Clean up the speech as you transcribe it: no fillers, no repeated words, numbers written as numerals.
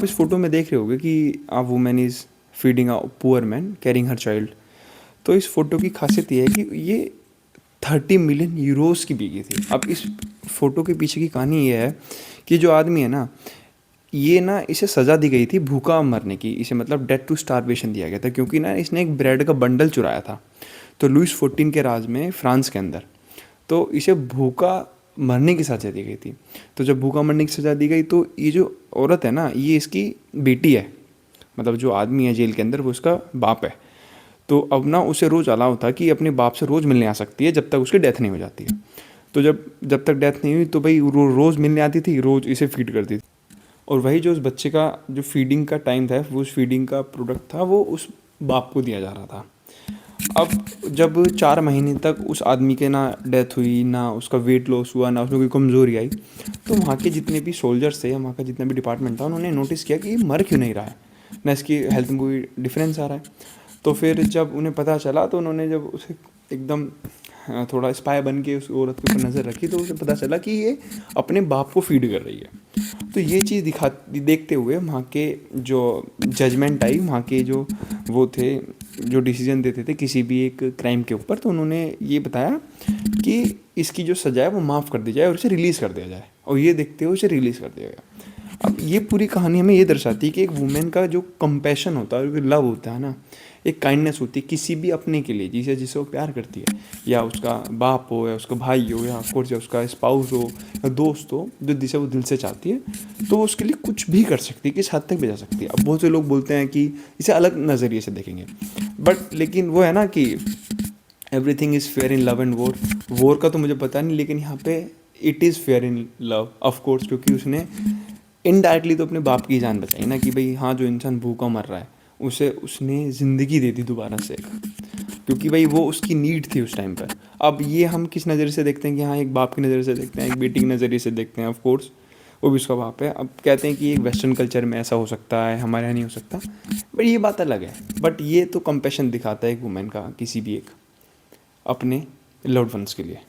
इस फोटो में देख रहे होगे कि a women is feeding a poor man carrying her child. तो इस फोटो की खासियत ये है कि ये 30 मिलियन यूरोस की बिकी थी। अब इस फोटो के पीछे की कहानी ये है कि जो आदमी है ना, ये ना इसे सज़ा दी गई थी भूखा मरने की। इसे मतलब डेथ टू स्टारवेशन दिया गया था, क्योंकि ना इसने एक ब्रेड का बंडल चुराया था। तो लुइस 14 के राज में फ्रांस के अंदर तो इसे भूखा मरने की सज़ा दी गई थी। तो जब भूखा मरने की सज़ा दी गई तो ये जो औरत है ना, ये इसकी बेटी है। मतलब जो आदमी है जेल के अंदर वो उसका बाप है। तो अब ना उसे रोज़ अलाउ था कि अपने बाप से रोज़ मिलने आ सकती है जब तक उसकी डेथ नहीं हो जाती है। तो जब जब तक डेथ नहीं हुई तो भाई रोज़ मिलने आती थी, रोज़ इसे फीड करती थी। और वही जो उस बच्चे का जो फीडिंग का टाइम था, वो उस फीडिंग का प्रोडक्ट था, वो उस बाप को दिया जा रहा था। अब जब 4 महीने तक उस आदमी के ना डेथ हुई, ना उसका वेट लॉस हुआ, ना उसमें कोई कमज़ोरी आई, तो वहाँ के जितने भी सोल्जर्स थे, वहाँ का जितना भी डिपार्टमेंट था, उन्होंने नोटिस किया कि ये मर क्यों नहीं रहा है, ना इसकी हेल्थ में कोई डिफरेंस आ रहा है। तो फिर जब उन्हें पता चला तो उन्होंने जब उसे एकदम थोड़ा स्पाई बन के उस औरत के ऊपर नज़र रखी, तो उसे पता चला कि ये अपने बाप को फीड कर रही है। तो ये चीज़ देखते हुए वहाँ के जो जजमेंट आई, वहाँ के जो वो थे जो डिसीजन देते थे किसी भी एक क्राइम के ऊपर, तो उन्होंने ये बताया कि इसकी जो सज़ा है वो माफ़ कर दी जाए और इसे रिलीज़ कर दिया जाए। और ये देखते हुए उसे रिलीज़ कर दिया गया। अब ये पूरी कहानी हमें ये दर्शाती है कि एक वुमेन का जो कंपैशन होता है, जो लव होता है ना, एक काइंडनेस होती है किसी भी अपने के लिए, जिसे जिसे वो प्यार करती है, या उसका बाप हो, या उसका भाई हो, या ऑफकोर्स या उसका स्पाउस हो, या दोस्त हो, जो जिसे वो दिल से चाहती है, तो वो उसके लिए कुछ भी कर सकती है, किस हद तक भी जा सकती है। अब बहुत से लोग बोलते हैं कि इसे अलग नज़रिए से देखेंगे, बट लेकिन वो है ना कि everything is fair in love and war का तो मुझे पता नहीं, लेकिन यहाँ पे it is fair in love of course, क्योंकि उसने इनडायरेक्टली तो अपने बाप की जान बचाई ना, कि भाई हाँ, जो इंसान भूखा मर रहा है उसे उसने ज़िंदगी दे दी दोबारा से, क्योंकि भाई वो उसकी नीड थी उस टाइम पर। अब ये हम किस नज़रिए से देखते हैं कि हाँ, एक बाप की नज़र से देखते हैं, एक बेटी के नज़रिए से देखते हैं, ऑफ कोर्स वो भी उसका बाप है। अब कहते हैं कि एक वेस्टर्न कल्चर में ऐसा हो सकता है, हमारे यहाँ नहीं हो सकता, बट ये बात अलग है। बट ये तो कंपैशन दिखाता है एक वुमेन का किसी भी एक अपने लव्ड वंस के लिए।